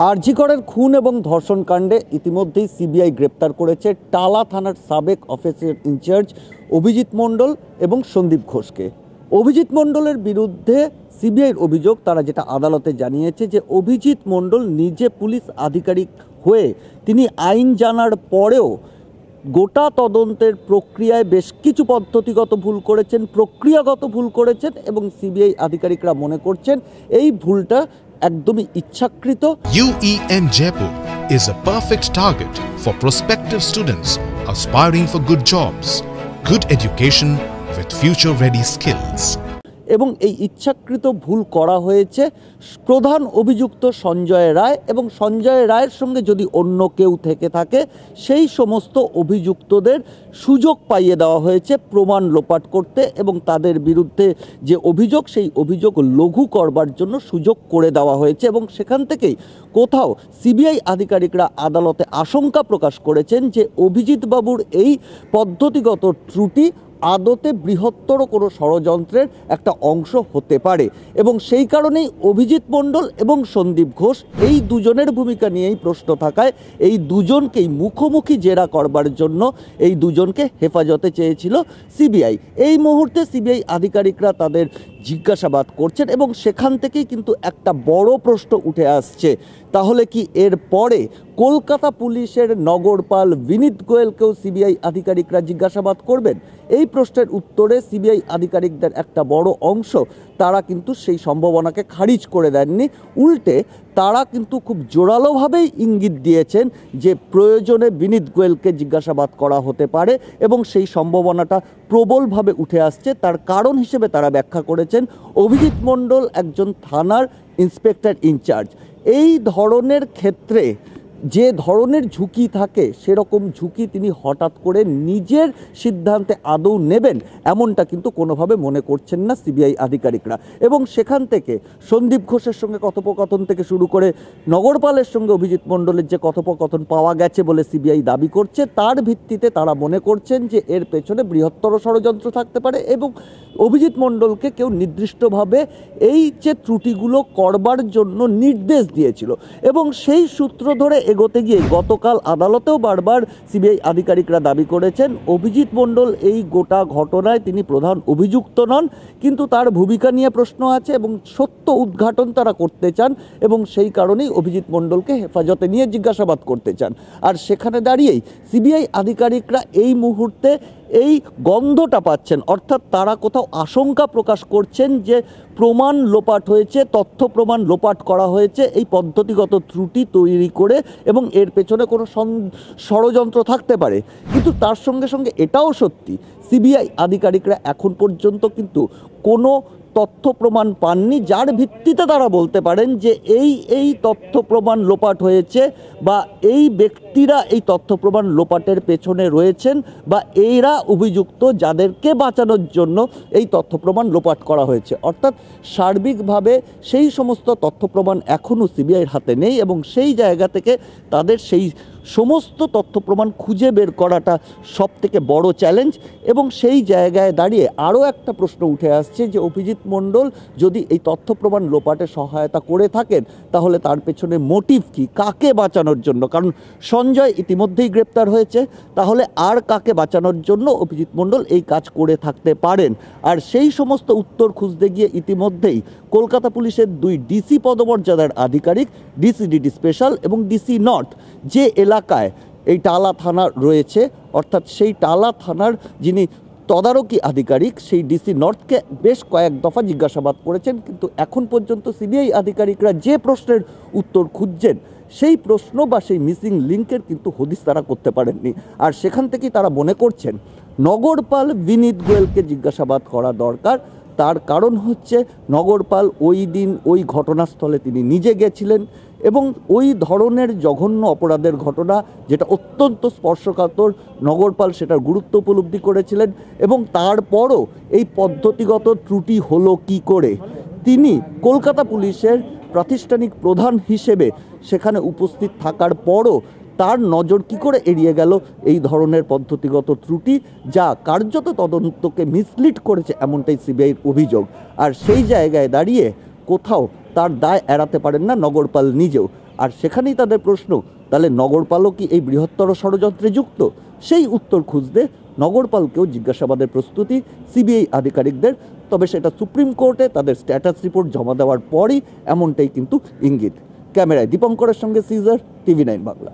আরজি করের খুন এবং ধর্ষণ কাণ্ডে ইতিমধ্যেই সিবিআই গ্রেপ্তার করেছে টালা থানার সাবেক অফিসার ইনচার্জ অভিজিৎ মণ্ডল এবং সন্দীপ ঘোষকে। অভিজিৎ মণ্ডলের বিরুদ্ধে সিবিআইয়ের অভিযোগ, তারা যেটা আদালতে জানিয়েছে, যে অভিজিৎ মণ্ডল নিজে পুলিশ আধিকারিক হয়ে তিনি আইন জানার পরেও গোটা তদন্তের প্রক্রিয়ায় বেশ কিছু পদ্ধতিগত ভুল করেছেন, প্রক্রিয়াগত ভুল করেছেন এবং সিবিআই আধিকারিকরা মনে করছেন এই ভুলটা একদমই ইচ্ছাকৃত। UEM Jaipur is a perfect target for prospective students aspiring for good jobs, good education with future-ready skills. এবং এই ইচ্ছাকৃত ভুল করা হয়েছে প্রধান অভিযুক্ত সঞ্জয় রায় এবং সঞ্জয় রায়ের সঙ্গে যদি অন্য কেউ থেকে থাকে সেই সমস্ত অভিযুক্তদের সুযোগ পাইয়ে দেওয়া হয়েছে প্রমাণ লোপাট করতে এবং তাদের বিরুদ্ধে যে অভিযোগ সেই অভিযোগ লঘু করবার জন্য সুযোগ করে দেওয়া হয়েছে। এবং সেখান থেকেই কোথাও সিবিআই আধিকারিকরা আদালতে আশঙ্কা প্রকাশ করেছেন যে অভিজিৎ বাবুর এই পদ্ধতিগত ত্রুটি আদতে বৃহত্তর কোনো ষড়যন্ত্রের একটা অংশ হতে পারে এবং সেই কারণেই অভিজিৎ মণ্ডল এবং সন্দীপ ঘোষ এই দুজনের ভূমিকা নিয়েই প্রশ্ন থাকায় এই দুজনকেই মুখোমুখি জেরা করবার জন্য এই দুজনকে হেফাজতে চেয়েছিল সিবিআই। এই মুহূর্তে সিবিআই আধিকারিকরা তাদের জিজ্ঞাসাবাদ করছেন এবং সেখান থেকেই কিন্তু একটা বড় প্রশ্ন উঠে আসছে, তাহলে কি এর পরে কলকাতা পুলিশের নগরপাল বিনীত গোয়েলকেও সিবিআই আধিকারিকরা জিজ্ঞাসাবাদ করবেন? এই প্রশ্নের উত্তরে সিবিআই আধিকারিকদের একটা বড় অংশ তারা কিন্তু সেই সম্ভাবনাকে খারিজ করে দেননি, উল্টে তারা কিন্তু খুব জোরালোভাবেই ইঙ্গিত দিয়েছেন যে প্রয়োজনে বিনীত গোয়েলকে জিজ্ঞাসাবাদ করা হতে পারে এবং সেই সম্ভাবনাটা প্রবলভাবে উঠে আসছে। তার কারণ হিসেবে তারা ব্যাখ্যা করেছেন অভিজিৎ মণ্ডল একজন থানার ইন্সপেক্টর ইনচার্জ। এই ধরনের ক্ষেত্রে যে ধরনের ঝুঁকি থাকে সেরকম ঝুঁকি তিনি হঠাৎ করে নিজের সিদ্ধান্তে আদৌ নেবেন এমনটা কিন্তু কোনোভাবে মনে করছেন না সিবিআই আধিকারিকরা। এবং সেখান থেকে সন্দীপ ঘোষের সঙ্গে কথোপকথন থেকে শুরু করে নগরপালের সঙ্গে অভিজিৎ মণ্ডলের যে কথোপকথন পাওয়া গেছে বলে সিবিআই দাবি করছে, তার ভিত্তিতে তারা মনে করছেন যে এর পেছনে বৃহত্তর ষড়যন্ত্র থাকতে পারে এবং অভিজিৎ মণ্ডলকে কেউ নির্দিষ্টভাবে এই যে ত্রুটিগুলো করবার জন্য নির্দেশ দিয়েছিল। এবং সেই সূত্র ধরে এগোতে গিয়ে গতকাল আদালতেও বারবার সিবিআই আধিকারিকরা দাবি করেছেন অভিজিৎ মণ্ডল এই গোটা ঘটনায় তিনি প্রধান অভিযুক্ত নন, কিন্তু তার ভূমিকা নিয়ে প্রশ্ন আছে এবং সত্য উদ্ঘাটন তারা করতে চান এবং সেই কারণেই অভিজিৎ মণ্ডলকে হেফাজতে নিয়ে জিজ্ঞাসাবাদ করতে চান। আর সেখানে দাঁড়িয়েই সিবিআই আধিকারিকরা এই মুহূর্তে এই গন্ধটা পাচ্ছেন, অর্থাৎ তারা কোথাও আশঙ্কা প্রকাশ করছেন যে প্রমাণ লোপাট হয়েছে, তথ্য প্রমাণ লোপাট করা হয়েছে এই পদ্ধতিগত ত্রুটি তৈরি করে এবং এর পেছনে কোনো ষড়যন্ত্র থাকতে পারে। কিন্তু তার সঙ্গে সঙ্গে এটাও সত্যি সিবিআই আধিকারিকরা এখন পর্যন্ত কিন্তু কোনো তথ্য প্রমাণ পাননি যার ভিত্তিতে তারা বলতে পারেন যে এই তথ্য প্রমাণ লোপাট হয়েছে বা এই ব্যক্তিরা এই তথ্য প্রমাণ লোপাটের পেছনে রয়েছেন বা এরা অভিযুক্ত যাদেরকে বাঁচানোর জন্য এই তথ্য প্রমাণ লোপাট করা হয়েছে। অর্থাৎ সার্বিকভাবে সেই সমস্ত তথ্য প্রমাণ এখনও সিবিআইয়ের হাতে নেই এবং সেই জায়গা থেকে তাদের সেই সমস্ত তথ্য প্রমাণ খুঁজে বের করাটা সবথেকে বড় চ্যালেঞ্জ। এবং সেই জায়গায় দাঁড়িয়ে আরও একটা প্রশ্ন উঠে আসছে যে অভিজিৎ মণ্ডল যদি এই তথ্য প্রমাণ লোপাটে সহায়তা করে থাকেন তাহলে তার পেছনে মোটিভ কি, কাকে বাঁচানোর জন্য? কারণ সঞ্জয় ইতিমধ্যেই গ্রেপ্তার হয়েছে, তাহলে আর কাকে বাঁচানোর জন্য অভিজিৎ মণ্ডল এই কাজ করে থাকতে পারেন? আর সেই সমস্ত উত্তর খুঁজতে গিয়ে ইতিমধ্যেই কলকাতা পুলিশের দুই ডিসি পদমর্যাদার আধিকারিক, ডিসি স্পেশাল এবং ডিসি নর্থ, যে এলাকায় এই টালা থানা রয়েছে, অর্থাৎ সেই টালা থানার যিনি তদারকি আধিকারিক সেই ডিসি নর্থকে বেশ কয়েক দফা জিজ্ঞাসাবাদ করেছেন, কিন্তু এখন পর্যন্ত সিবিআই আধিকারিকরা যে প্রশ্নের উত্তর খুঁজছেন সেই প্রশ্ন বা সেই মিসিং লিঙ্কের কিন্তু হদিস তারা করতে পারেননি। আর সেখান থেকেই তারা মনে করছেন নগরপাল বিনীত গোয়েলকে জিজ্ঞাসাবাদ করা দরকার। তার কারণ হচ্ছে নগরপাল ওই দিন ওই ঘটনাস্থলে তিনি নিজে গেছিলেন এবং ওই ধরনের জঘন্য অপরাধের ঘটনা যেটা অত্যন্ত স্পর্শকাতর, নগরপাল সেটার গুরুত্ব উপলব্ধি করেছিলেন এবং তারপরও এই পদ্ধতিগত ত্রুটি হলো কি করে? তিনি কলকাতা পুলিশের প্রাতিষ্ঠানিক প্রধান হিসেবে সেখানে উপস্থিত থাকার পরও তার নজর কি করে এড়িয়ে গেল এই ধরনের পদ্ধতিগত ত্রুটি, যা কার্যত তদন্তকে মিসলিড করেছে এমনটাই সিবিআইয়ের অভিযোগ। আর সেই জায়গায় দাঁড়িয়ে কোথাও তার দায় এড়াতে পারেন না নগরপাল নিজেও। আর সেখানেই তাদের প্রশ্ন, তাহলে নগরপালও কি এই বৃহত্তর ষড়যন্ত্রে যুক্ত? সেই উত্তর খুঁজতে নগরপালকেও জিজ্ঞাসাবাদের প্রস্তুতি সিবিআই আধিকারিকদের। তবে সেটা সুপ্রিম কোর্টে তাদের স্ট্যাটাস রিপোর্ট জমা দেওয়ার পরই, এমনটাই কিন্তু ইঙ্গিত। ক্যামেরায় দীপঙ্করের সঙ্গে সিজার, TV9 বাংলা।